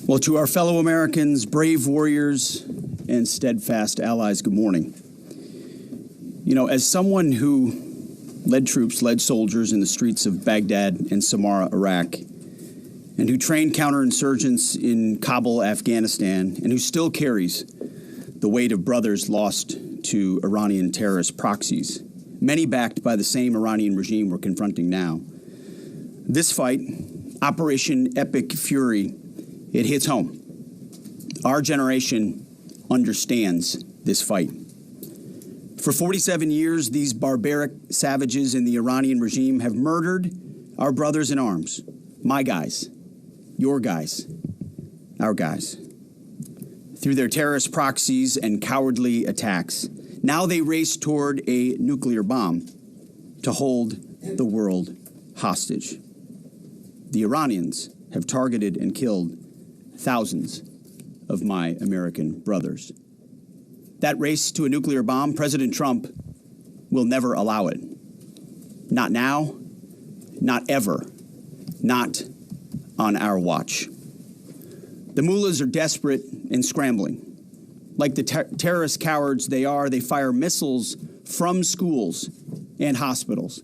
Well, to our fellow Americans, brave warriors, and steadfast allies, good morning. You know, as someone who led soldiers in the streets of Baghdad and Samarra, Iraq, and who trained counterinsurgents in Kabul, Afghanistan, and who still carries the weight of brothers lost to Iranian terrorist proxies, many backed by the same Iranian regime we're confronting now. This fight, Operation Epic Fury, it hits home. Our generation understands this fight. For 47 years, these barbaric savages in the Iranian regime have murdered our brothers in arms, my guys, your guys, our guys, through their terrorist proxies and cowardly attacks. Now they race toward a nuclear bomb to hold the world hostage. The Iranians have targeted and killed thousands of my American brothers. That race to a nuclear bomb, President Trump will never allow it. Not now, not ever, not on our watch. The mullahs are desperate and scrambling. Like the terrorist cowards they are, they fire missiles from schools and hospitals,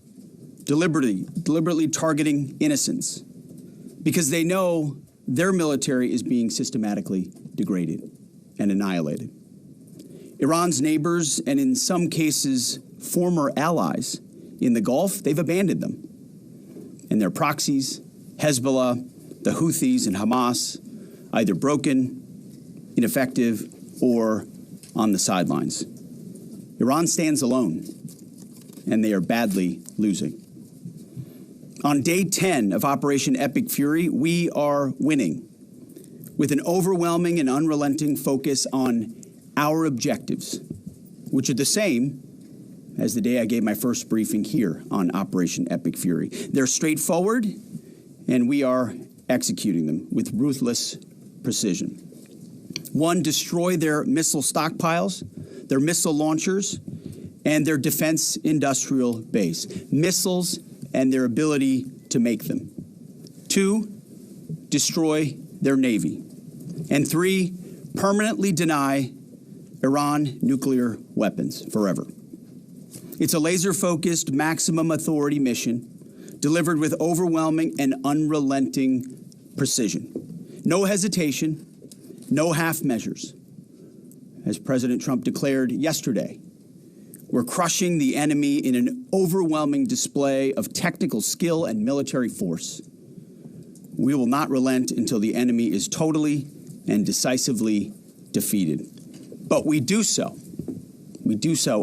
deliberately targeting innocents, because they know their military is being systematically degraded and annihilated. Iran's neighbors, and in some cases, former allies in the Gulf, they've abandoned them. And their proxies, Hezbollah, the Houthis, and Hamas, either broken, ineffective, or on the sidelines. Iran stands alone, and they are badly losing. On day 10 of Operation Epic Fury, we are winning with an overwhelming and unrelenting focus on our objectives, which are the same as the day I gave my first briefing here on Operation Epic Fury. They're straightforward, and we are executing them with ruthless precision. One, destroy their missile stockpiles, their missile launchers, and their defense industrial base. Missiles and their ability to make them. Two, destroy their navy. And three, permanently deny Iran nuclear weapons forever. It's a laser-focused, maximum authority mission delivered with overwhelming and unrelenting precision. No hesitation, no half measures. As President Trump declared yesterday, we're crushing the enemy in an overwhelming display of technical skill and military force. We will not relent until the enemy is totally and decisively defeated. But we do so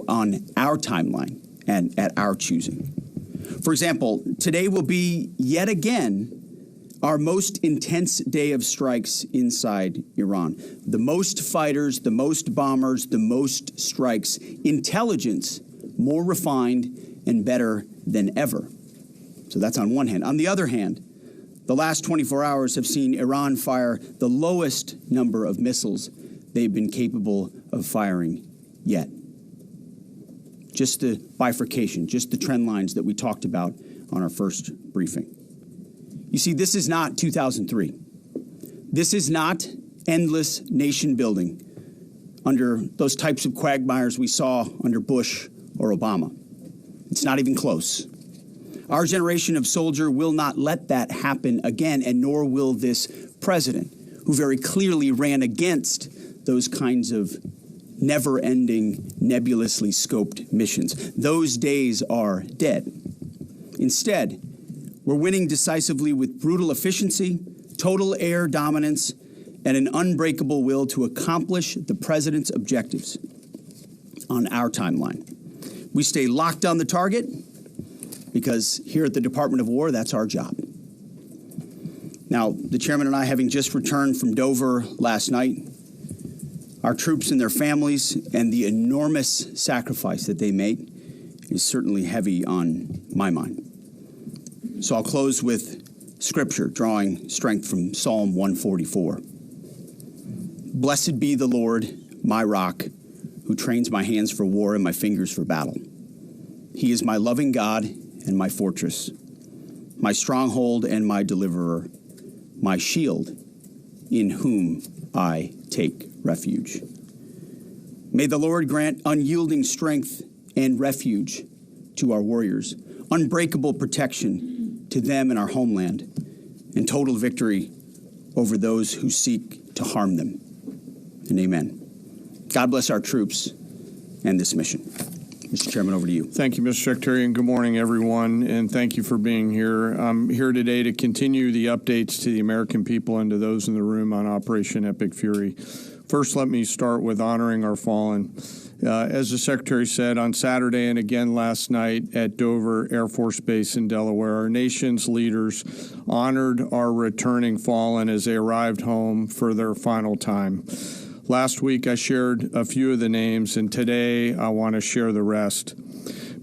on our timeline and at our choosing. For example, today will be yet again our most intense day of strikes inside Iran. The most fighters, the most bombers, the most strikes. Intelligence more refined and better than ever. So that's on one hand. On the other hand, the last 24 hours have seen Iran fire the lowest number of missiles they've been capable of firing yet. Just the bifurcation, just the trend lines that we talked about on our first briefing. You see, this is not 2003. This is not endless nation building under those types of quagmires we saw under Bush or Obama. It's not even close. Our generation of soldier will not let that happen again, and nor will this president, who very clearly ran against those kinds of never-ending, nebulously scoped missions. Those days are dead. Instead, we're winning decisively with brutal efficiency, total air dominance, and an unbreakable will to accomplish the president's objectives on our timeline. We stay locked on the target because here at the Department of War, that's our job. Now, the chairman and I, having just returned from Dover last night, our troops and their families and the enormous sacrifice that they make is certainly heavy on my mind. So I'll close with scripture, drawing strength from Psalm 144. Blessed be the Lord, my rock, who trains my hands for war and my fingers for battle. He is my loving God and my fortress, my stronghold and my deliverer, my shield, in whom I take refuge. May the Lord grant unyielding strength and refuge to our warriors, unbreakable protection to them and our homeland, and total victory over those who seek to harm them. And amen. God bless our troops and this mission. Mr. Chairman, over to you. Thank you, Mr. Secretary, and good morning, everyone, and thank you for being here. I'm here today to continue the updates to the American people and to those in the room on Operation Epic Fury. First, let me start with honoring our fallen. As the Secretary said, on Saturday and again last night at Dover Air Force Base in Delaware, our nation's leaders honored our returning fallen as they arrived home for their final time. Last week, I shared a few of the names, and today I want to share the rest.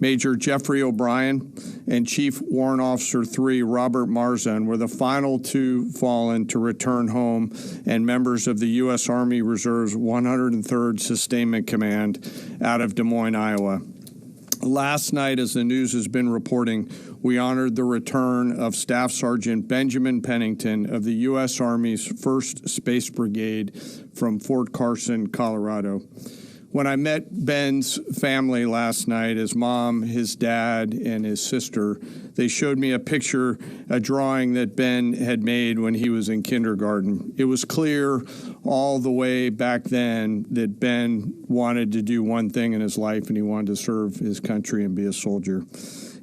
Major Jeffrey O'Brien and Chief Warrant Officer 3 Robert Marzan were the final two fallen to return home and members of the U.S. Army Reserve's 103rd Sustainment Command out of Des Moines, Iowa. Last night, as the news has been reporting, we honored the return of Staff Sergeant Benjamin Pennington of the U.S. Army's 1st Space Brigade from Fort Carson, Colorado. When I met Ben's family last night, his mom, his dad, and his sister, they showed me a drawing that Ben had made when he was in kindergarten. It was clear all the way back then that Ben wanted to do one thing in his life, and he wanted to serve his country and be a soldier.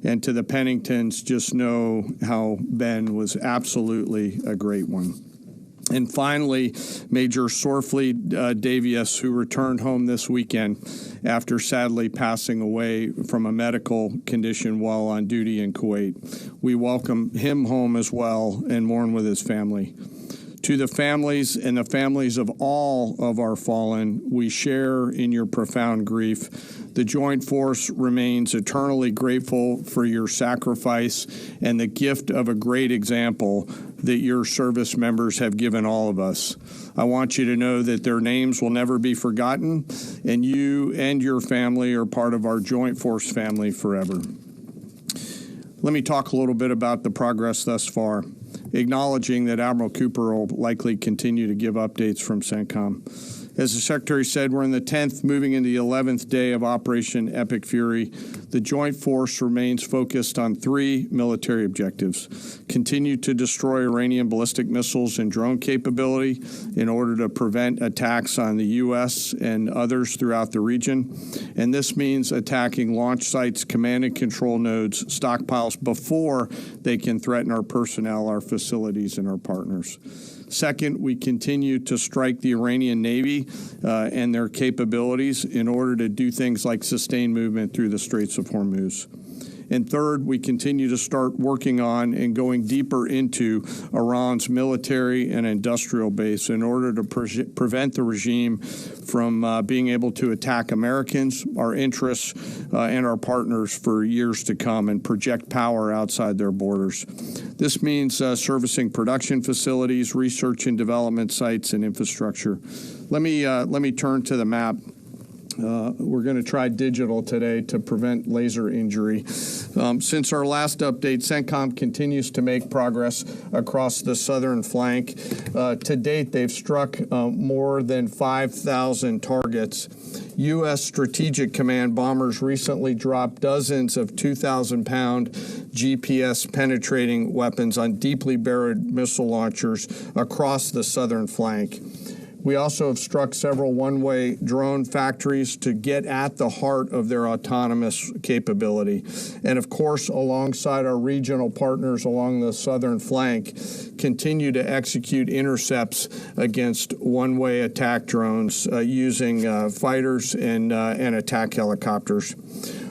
And to the Penningtons, just know how Ben was absolutely a great one. And finally, Major Sorfleet Davies, who returned home this weekend after sadly passing away from a medical condition while on duty in Kuwait. We welcome him home as well and mourn with his family. To the families and the families of all of our fallen, we share in your profound grief. The Joint Force remains eternally grateful for your sacrifice and the gift of a great example that your service members have given all of us. I want you to know that their names will never be forgotten, and you and your family are part of our Joint Force family forever. Let me talk a little bit about the progress thus far, acknowledging that Admiral Cooper will likely continue to give updates from CENTCOM. As the Secretary said, we're in the 10th, moving into the 11th day of Operation Epic Fury. The Joint Force remains focused on 3 military objectives: continue to destroy Iranian ballistic missiles and drone capability in order to prevent attacks on the U.S. and others throughout the region. And this means attacking launch sites, command and control nodes, stockpiles before they can threaten our personnel, our facilities, and our partners. Second, we continue to strike the Iranian Navy and their capabilities in order to do things like sustain movement through the Straits of Hormuz. And third, we continue to start working on and going deeper into Iran's military and industrial base in order to prevent the regime from being able to attack Americans, our interests, and our partners for years to come and project power outside their borders. This means servicing production facilities, research and development sites, and infrastructure. Let me turn to the map. We're going to try digital today to prevent laser injury. Since our last update, CENTCOM continues to make progress across the southern flank. To date, they've struck more than 5,000 targets. U.S. Strategic Command bombers recently dropped dozens of 2,000-pound GPS-penetrating weapons on deeply buried missile launchers across the southern flank. We also have struck several one-way drone factories to get at the heart of their autonomous capability. And of course, alongside our regional partners along the southern flank, continue to execute intercepts against one-way attack drones using fighters and attack helicopters.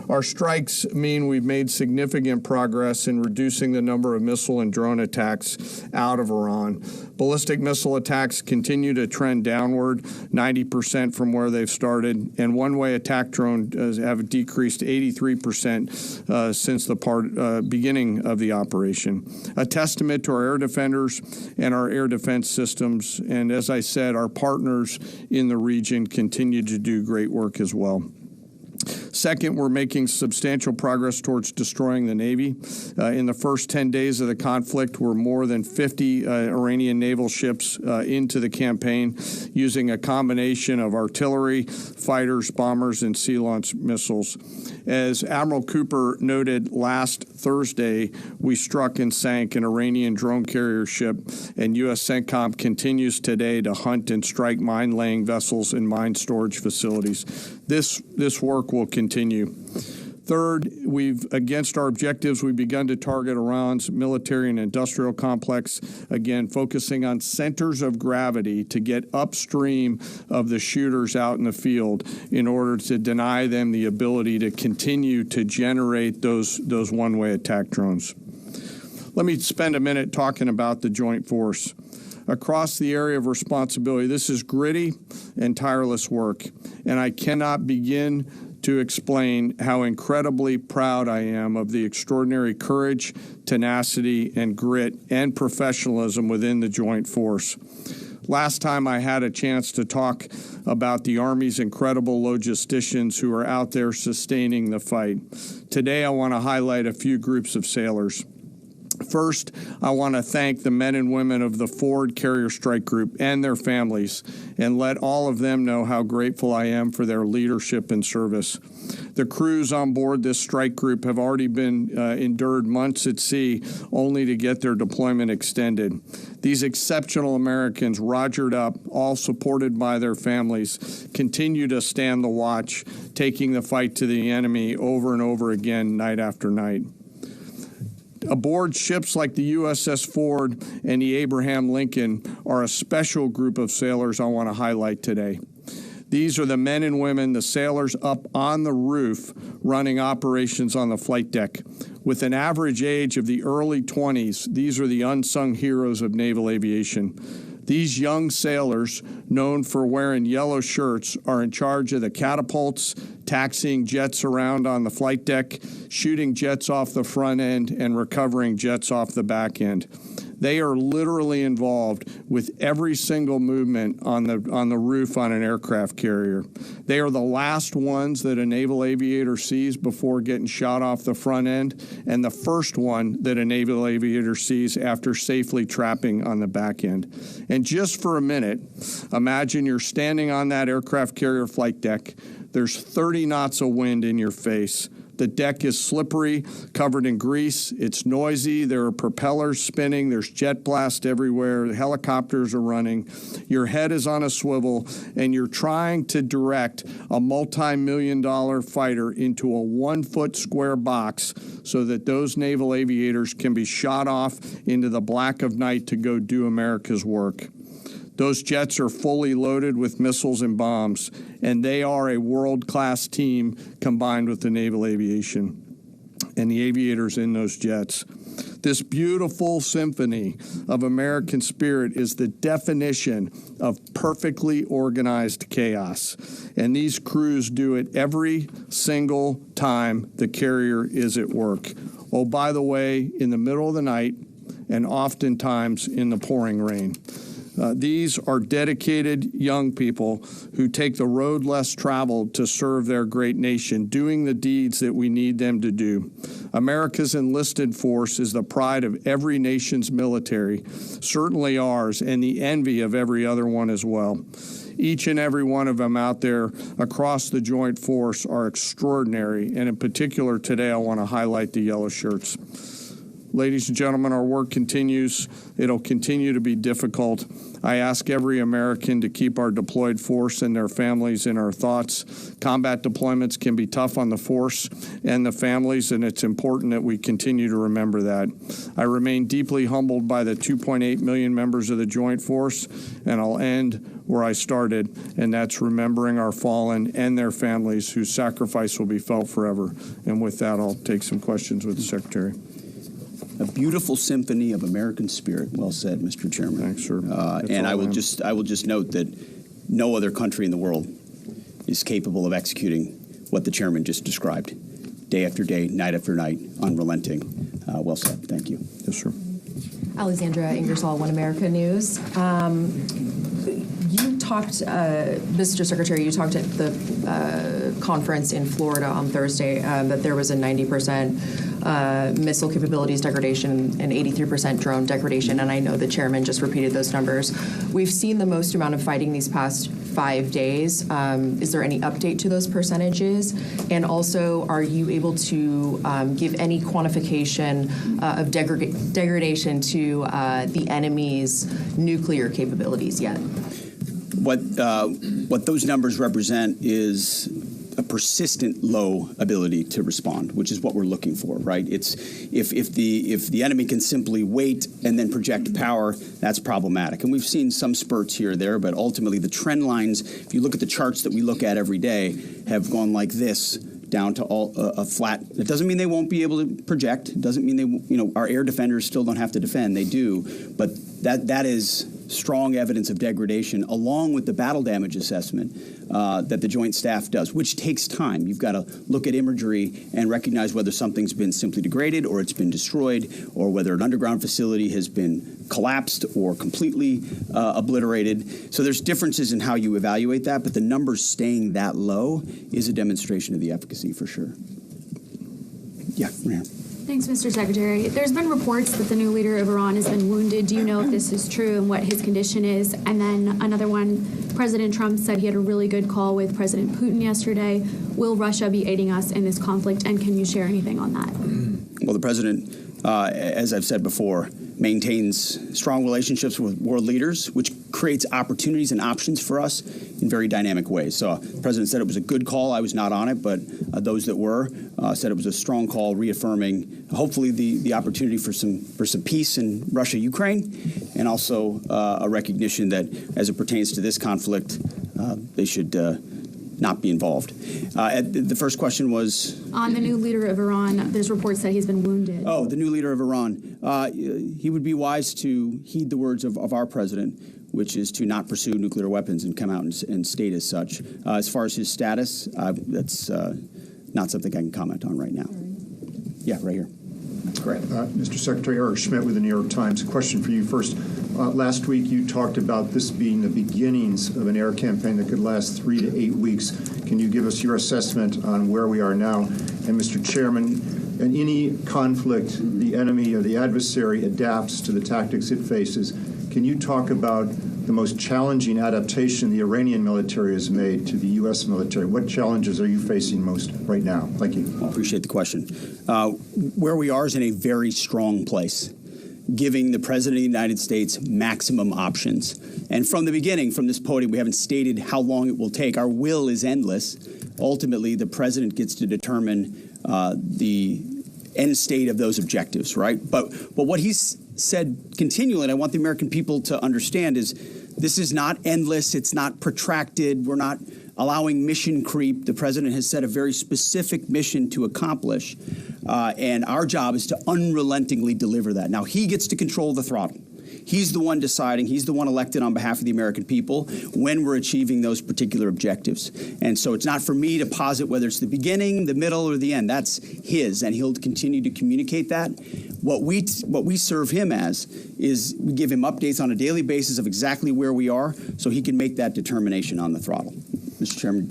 Our strikes mean we've made significant progress in reducing the number of missile and drone attacks out of Iran. Ballistic missile attacks continue to trend downward, 90% from where they've started, and one-way attack drones have decreased 83% since the beginning of the operation. A testament to our air defenders and our air defense systems, and as I said, our partners in the region continue to do great work as well. Second, we're making substantial progress towards destroying the Navy. In the first 10 days of the conflict, we're more than 50 Iranian naval ships into the campaign using a combination of artillery, fighters, bombers, and sea-launched missiles. As Admiral Cooper noted last Thursday, we struck and sank an Iranian drone carrier ship, and U.S. CENTCOM continues today to hunt and strike mine-laying vessels and mine storage facilities. This work will continue. Third, against our objectives, we've begun to target Iran's military and industrial complex, again, focusing on centers of gravity to get upstream of the shooters out in the field in order to deny them the ability to continue to generate those one-way attack drones. Let me spend a minute talking about the Joint Force. Across the area of responsibility, this is gritty and tireless work, and I cannot begin to explain how incredibly proud I am of the extraordinary courage, tenacity, and grit and professionalism within the Joint Force. Last time I had a chance to talk about the Army's incredible logisticians who are out there sustaining the fight. Today I want to highlight a few groups of sailors. First, I want to thank the men and women of the Ford Carrier Strike Group and their families, and let all of them know how grateful I am for their leadership and service. The crews on board this strike group have already been endured months at sea only to get their deployment extended. These exceptional Americans, rogered up, all supported by their families, continue to stand the watch, taking the fight to the enemy over and over again, night after night. Aboard ships like the USS Ford and the Abraham Lincoln are a special group of sailors I want to highlight today. These are the men and women, the sailors up on the roof running operations on the flight deck. With an average age of the early 20s, these are the unsung heroes of naval aviation. These young sailors, known for wearing yellow shirts, are in charge of the catapults, taxiing jets around on the flight deck, shooting jets off the front end, and recovering jets off the back end. They are literally involved with every single movement on the roof on an aircraft carrier. They are the last ones that a naval aviator sees before getting shot off the front end, and the first one that a naval aviator sees after safely trapping on the back end. And just for a minute, imagine you're standing on that aircraft carrier flight deck. There's 30 knots of wind in your face. The deck is slippery, covered in grease. It's noisy. There are propellers spinning. There's jet blast everywhere. The helicopters are running. Your head is on a swivel, and you're trying to direct a multi-million-dollar fighter into a 1-foot square box so that those naval aviators can be shot off into the black of night to go do America's work. Those jets are fully loaded with missiles and bombs, and they are a world-class team combined with the naval aviation and the aviators in those jets. This beautiful symphony of American spirit is the definition of perfectly organized chaos, and these crews do it every single time the carrier is at work. Oh, by the way, in the middle of the night and oftentimes in the pouring rain. These are dedicated young people who take the road less traveled to serve their great nation, doing the deeds that we need them to do. America's enlisted force is the pride of every nation's military, certainly ours, and the envy of every other one as well. Each and every one of them out there across the Joint Force are extraordinary, and in particular today I want to highlight the yellow shirts. Ladies and gentlemen, our work continues. It'll continue to be difficult. I ask every American to keep our deployed force and their families in our thoughts. Combat deployments can be tough on the force and the families, and it's important that we continue to remember that. I remain deeply humbled by the 2.8 million members of the Joint Force, and I'll end where I started, and that's remembering our fallen and their families whose sacrifice will be felt forever. And with that, I'll take some questions with the Secretary. A beautiful symphony of American spirit. Well said, Mr. Chairman. Thanks, sir. And I will just note that no other country in the world is capable of executing what the chairman just described, day after day, night after night, unrelenting. Well said. Thank you. Yes, sir. Alexandra Ingersoll, One America News. You talked, Mr. Secretary, you talked at the conference in Florida on Thursday that there was a 90% missile capabilities degradation and 83% drone degradation, and I know the chairman just repeated those numbers. We've seen the most amount of fighting these past 5 days. Is there any update to those percentages? And also, are you able to give any quantification of degradation to the enemy's nuclear capabilities yet? What those numbers represent is a persistent low ability to respond, which is what we're looking for, right? It's if the enemy can simply wait and then project power, that's problematic. And we've seen some spurts here or there, but ultimately the trend lines, if you look at the charts that we look at every day, have gone like this down to a flat. It doesn't mean they won't be able to project. It doesn't mean our air defenders still don't have to defend. They do, but that is strong evidence of degradation, along with the battle damage assessment that the Joint Staff does, which takes time. You've got to look at imagery and recognize whether something's been simply degraded or it's been destroyed, or whether an underground facility has been collapsed or completely obliterated. So there's differences in how you evaluate that, but the numbers staying that low is a demonstration of the efficacy for sure. Yeah, Maria. Thanks, Mr. Secretary. There's been reports that the new leader of Iran has been wounded. Do you know if this is true and what his condition is? And then another one, President Trump said he had a really good call with President Putin yesterday. Will Russia be aiding us in this conflict, and can you share anything on that? Well, the president, as I've said before, maintains strong relationships with world leaders, which creates opportunities and options for us in very dynamic ways. So the president said it was a good call. I was not on it, but those that were said it was a strong call, reaffirming hopefully the opportunity for some peace in Russia, Ukraine, and also a recognition that as it pertains to this conflict, they should not be involved. The first question was? On the new leader of Iran, there's reports that he's been wounded. Oh, the new leader of Iran. He would be wise to heed the words of our president, which is to not pursue nuclear weapons and come out and state as such. As far as his status, that's not something I can comment on right now. Yeah, right here. That's correct. Mr. Secretary, Eric Schmidt with the New York Times. A question for you first. Last week, you talked about this being the beginnings of an air campaign that could last 3 to 8 weeks. Can you give us your assessment on where we are now? And, Mr. Chairman, in any conflict, the enemy or the adversary adapts to the tactics it faces. Can you talk about the most challenging adaptation the Iranian military has made to the U.S. military? What challenges are you facing most right now? Thank you. I appreciate the question. Where we are is in a very strong place, giving the President of the United States maximum options. And from the beginning, from this podium, we haven't stated how long it will take. Our will is endless. Ultimately, the President gets to determine the end state of those objectives, right? But what he's said continually, and I want the American people to understand, is this is not endless. It's not protracted. We're not allowing mission creep. The President has set a very specific mission to accomplish, and our job is to unrelentingly deliver that. Now, he gets to control the throttle. He's the one deciding. He's the one elected on behalf of the American people when we're achieving those particular objectives. And so it's not for me to posit whether it's the beginning, the middle, or the end. That's his, and he'll continue to communicate that. What we serve him as is we give him updates on a daily basis of exactly where we are so he can make that determination on the throttle. Mr. Chairman.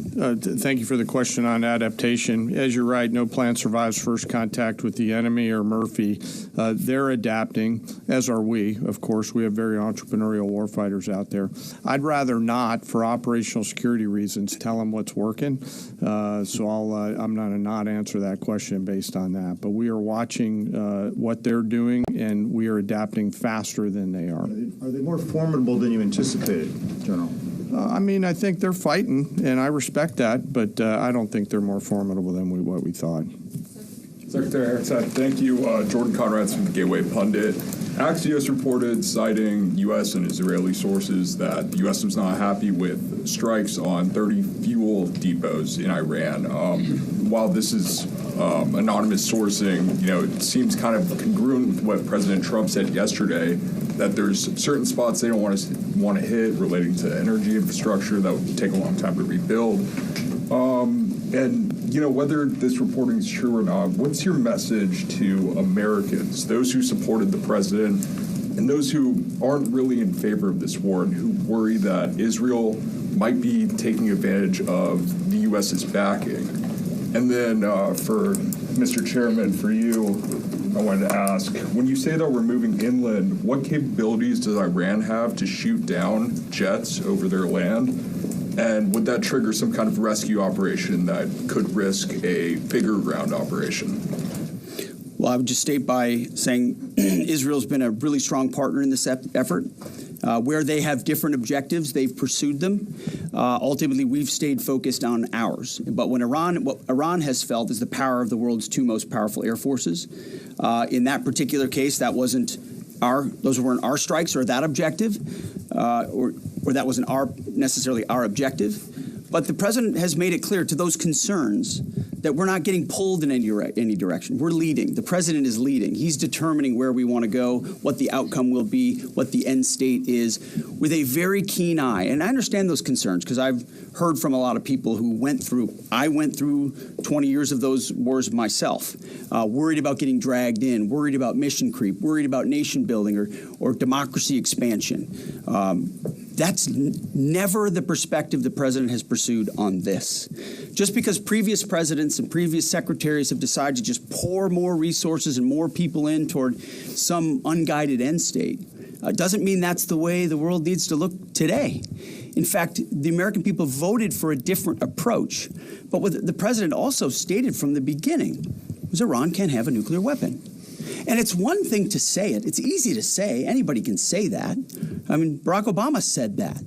Thank you for the question on adaptation. As you're right, no plan survives first contact with the enemy or Murphy. They're adapting, as are we. Of course, we have very entrepreneurial warfighters out there. I'd rather not, for operational security reasons, tell them what's working. So I'm going to not answer that question based on that. But we are watching what they're doing, and we are adapting faster than they are. Are they more formidable than you anticipated, General? I think they're fighting, and I respect that, but I don't think they're more formidable than what we thought. Secretary Erickson, thank you. Jordan Conrads from the Gateway Pundit. Axios reported, citing U.S. and Israeli sources, that the U.S. was not happy with strikes on 30 fuel depots in Iran. While this is anonymous sourcing, it seems kind of congruent with what President Trump said yesterday, that there's certain spots they don't want to hit relating to energy infrastructure that would take a long time to rebuild. And whether this reporting is true or not, what's your message to Americans, those who supported the president and those who aren't really in favor of this war and who worry that Israel might be taking advantage of the U.S.'s backing. And then for Mr. Chairman, for you, I wanted to ask, when you say that we're moving inland, what capabilities does Iran have to shoot down jets over their land? And would that trigger some kind of rescue operation that could risk a bigger ground operation? Well, I would just state by saying Israel's been a really strong partner in this effort. Where they have different objectives, they've pursued them. Ultimately, we've stayed focused on ours. But what Iran has felt is the power of the world's two most powerful air forces. In that particular case, those weren't our strikes or that objective, or that wasn't necessarily our objective. But the president has made it clear to those concerns that we're not getting pulled in any direction. We're leading. The president is leading. He's determining where we want to go, what the outcome will be, what the end state is, with a very keen eye. And I understand those concerns because I've heard from a lot of people who I went through 20 years of those wars myself, worried about getting dragged in, worried about mission creep, worried about nation building or democracy expansion. That's never the perspective the president has pursued on this. Just because previous presidents and previous secretaries have decided to just pour more resources and more people in toward some unguided end state doesn't mean that's the way the world needs to look today. In fact, the American people voted for a different approach. But what the president also stated from the beginning was Iran can't have a nuclear weapon. And it's one thing to say it. It's easy to say. Anybody can say that. I mean, Barack Obama said that.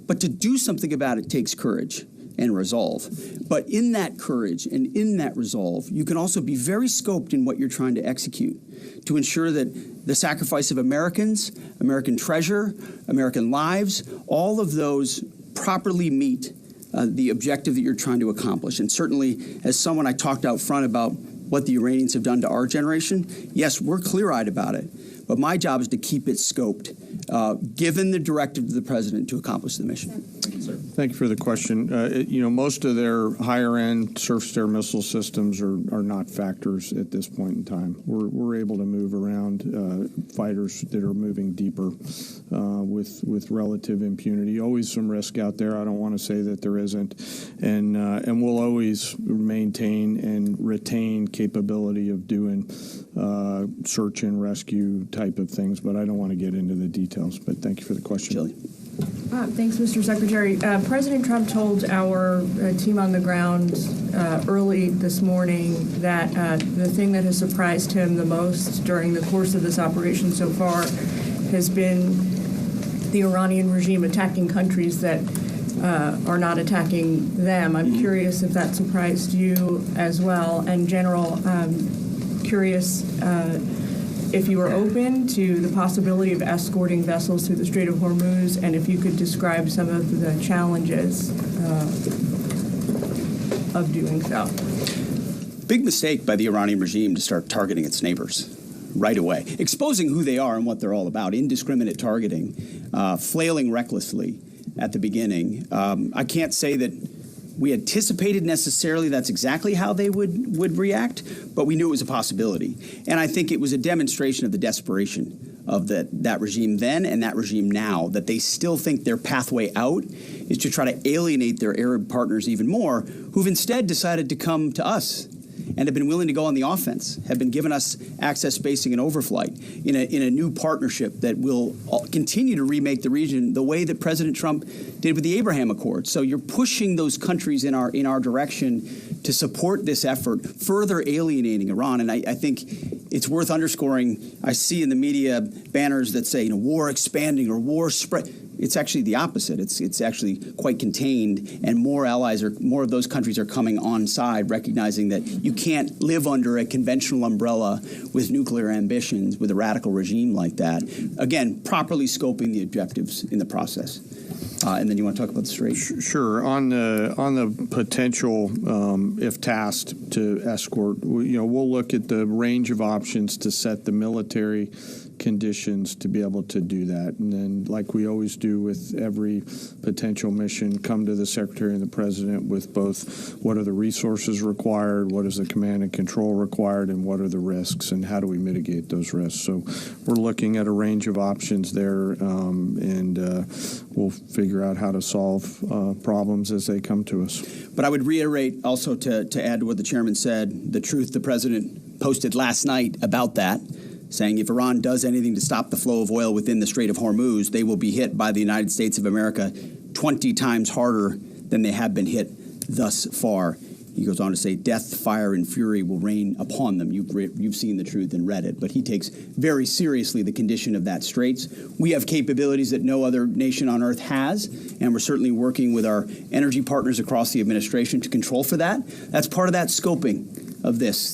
But to do something about it takes courage and resolve. But in that courage and in that resolve, you can also be very scoped in what you're trying to execute to ensure that the sacrifice of Americans, American treasure, American lives, all of those properly meet the objective that you're trying to accomplish. And certainly, as someone I talked out front about what the Iranians have done to our generation, yes, we're clear-eyed about it. But my job is to keep it scoped, given the directive to the president to accomplish the mission. Thank you for the question. Most of their higher-end surface-to-air missile systems are not factors at this point in time. We're able to move around fighters that are moving deeper with relative impunity. Always some risk out there. I don't want to say that there isn't, and we'll always maintain and retain capability of doing search and rescue type of things. But I don't want to get into the details. But thank you for the question. Shelley. Thanks, Mr. Secretary. President Trump told our team on the ground early this morning that the thing that has surprised him the most during the course of this operation so far has been the Iranian regime attacking countries that are not attacking them. I'm curious if that surprised you as well. And General, curious if you were open to the possibility of escorting vessels through the Strait of Hormuz, and if you could describe some of the challenges of doing so. Big mistake by the Iranian regime to start targeting its neighbors right away, exposing who they are and what they're all about, indiscriminate targeting, flailing recklessly at the beginning. I can't say that we anticipated necessarily that's exactly how they would react, but we knew it was a possibility. And I think it was a demonstration of the desperation of that regime then and that regime now, that they still think their pathway out is to try to alienate their Arab partners even more, who've instead decided to come to us and have been willing to go on the offense, have been giving us access, spacing, and overflight in a new partnership that will continue to remake the region the way that President Trump did with the Abraham Accords. So you're pushing those countries in our direction to support this effort, further alienating Iran. And I think it's worth underscoring. I see in the media banners that say, war expanding or war spread. It's actually the opposite. It's actually quite contained, and more of those countries are coming on side, recognizing that you can't live under a conventional umbrella with nuclear ambitions with a radical regime like that. Again, properly scoping the objectives in the process. And then you want to talk about the Strait? Sure. On the potential, if tasked to escort, we'll look at the range of options to set the military conditions to be able to do that. And then, like we always do with every potential mission, come to the Secretary and the President with both what are the resources required, what is the command and control required, and what are the risks, and how do we mitigate those risks. So we're looking at a range of options there, and we'll figure out how to solve problems as they come to us. But I would reiterate also to add to what the chairman said, the truth the president posted last night about that, saying if Iran does anything to stop the flow of oil within the Strait of Hormuz, they will be hit by the United States of America 20 times harder than they have been hit thus far. He goes on to say, death, fire, and fury will rain upon them. You've seen the truth and read it. But he takes very seriously the condition of that straits. We have capabilities that no other nation on earth has, and we're certainly working with our energy partners across the administration to control for that. That's part of that scoping of this.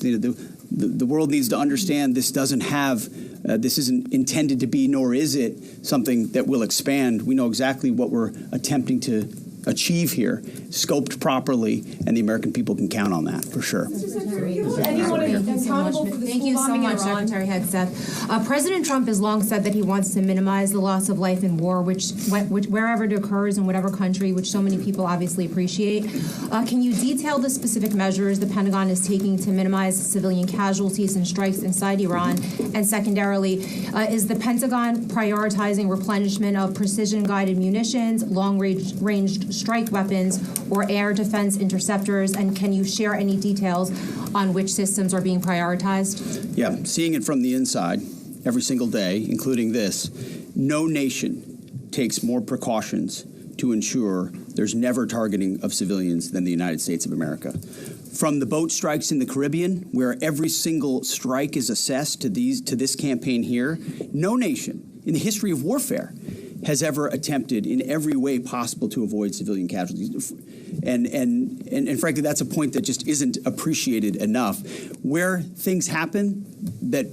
The world needs to understand this doesn't have, this isn't intended to be, nor is it something that will expand. We know exactly what we're attempting to achieve here, scoped properly, and the American people can count on that for sure. Thank you so much, Secretary Hegseth. President Trump has long said that he wants to minimize the loss of life in war, which wherever it occurs in whatever country, which so many people obviously appreciate. Can you detail the specific measures the Pentagon is taking to minimize civilian casualties and strikes inside Iran? And secondarily, is the Pentagon prioritizing replenishment of precision-guided munitions, long-range strike weapons, or air defense interceptors? And can you share any details on which systems are being prioritized? Yeah, seeing it from the inside every single day, including this, no nation takes more precautions to ensure there's never targeting of civilians than the United States of America. From the boat strikes in the Caribbean, where every single strike is assessed to this campaign here, no nation in the history of warfare has ever attempted in every way possible to avoid civilian casualties. And frankly, that's a point that just isn't appreciated enough. Where things happen that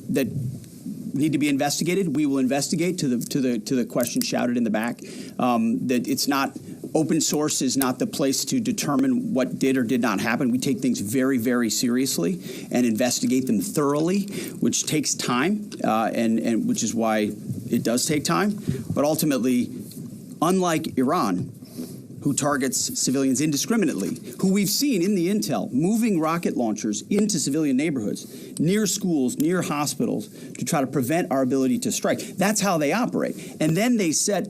need to be investigated, we will investigate to the question shouted in the back. That it's not open source is not the place to determine what did or did not happen. We take things very, very seriously and investigate them thoroughly, which takes time, and which is why it does take time. But ultimately, unlike Iran, who targets civilians indiscriminately, who we've seen in the intel moving rocket launchers into civilian neighborhoods, near schools, near hospitals, to try to prevent our ability to strike. That's how they operate. And then they set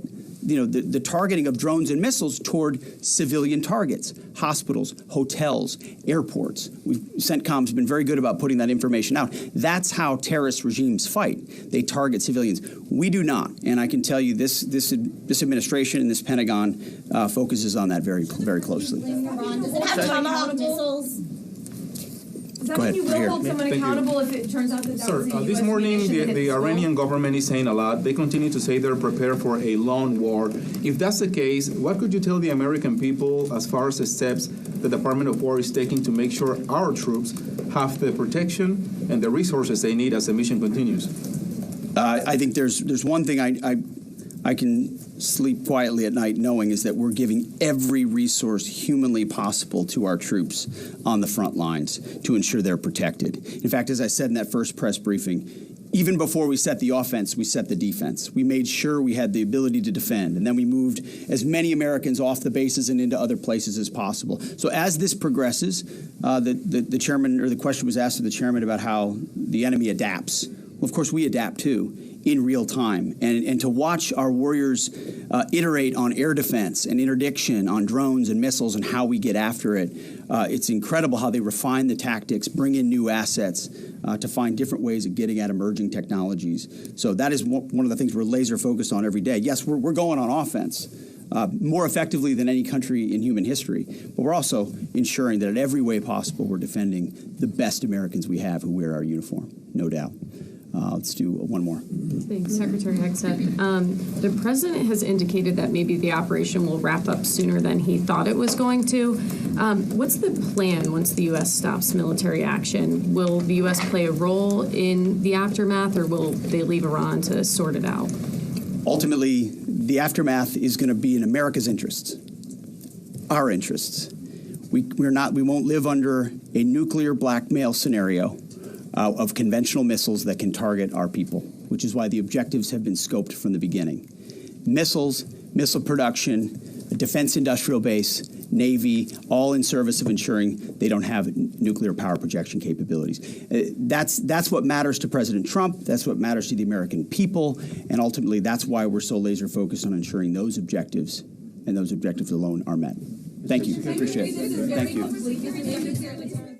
the targeting of drones and missiles toward civilian targets, hospitals, hotels, airports. CENTCOM's been very good about putting that information out. That's how terrorist regimes fight. They target civilians. We do not. And I can tell you this administration and this Pentagon focuses on that very, very closely. Does it have tomahawk missiles? Does that mean you will hold someone accountable if it turns out that that was a U.S. This morning, munition the Iranian government is saying a lot. They continue to say they're prepared for a long war. If that's the case, what could you tell the American people as far as the steps the Department of War is taking to make sure our troops have the protection and the resources they need as the mission continues? I think there's one thing I can sleep quietly at night knowing is that we're giving every resource humanly possible to our troops on the front lines to ensure they're protected. In fact, as I said in that first press briefing, even before we set the offense, we set the defense. We made sure we had the ability to defend, and then we moved as many Americans off the bases and into other places as possible. So as this progresses, the chairman, or the question was asked of the chairman about how the enemy adapts. Well, of course, we adapt too, in real time. And to watch our warriors iterate on air defense and interdiction, on drones and missiles and how we get after it, it's incredible how they refine the tactics, bring in new assets to find different ways of getting at emerging technologies. So that is one of the things we're laser focused on every day. Yes, we're going on offense more effectively than any country in human history, but we're also ensuring that in every way possible we're defending the best Americans we have who wear our uniform, no doubt. Let's do one more. Thanks, Secretary Hegseth. The president has indicated that maybe the operation will wrap up sooner than he thought it was going to. What's the plan once the U.S. stops military action? Will the U.S. play a role in the aftermath, or will they leave Iran to sort it out? Ultimately, the aftermath is going to be in America's interests, our interests. We won't live under a nuclear blackmail scenario of conventional missiles that can target our people. which is why the objectives have been scoped from the beginning. Missiles, missile production, a defense industrial base, Navy, all in service of ensuring they don't have nuclear power projection capabilities. That's what matters to President Trump. That's what matters to the American people. And ultimately, that's why we're so laser focused on ensuring those objectives and those objectives alone are met. Thank you. I appreciate it. Thank you.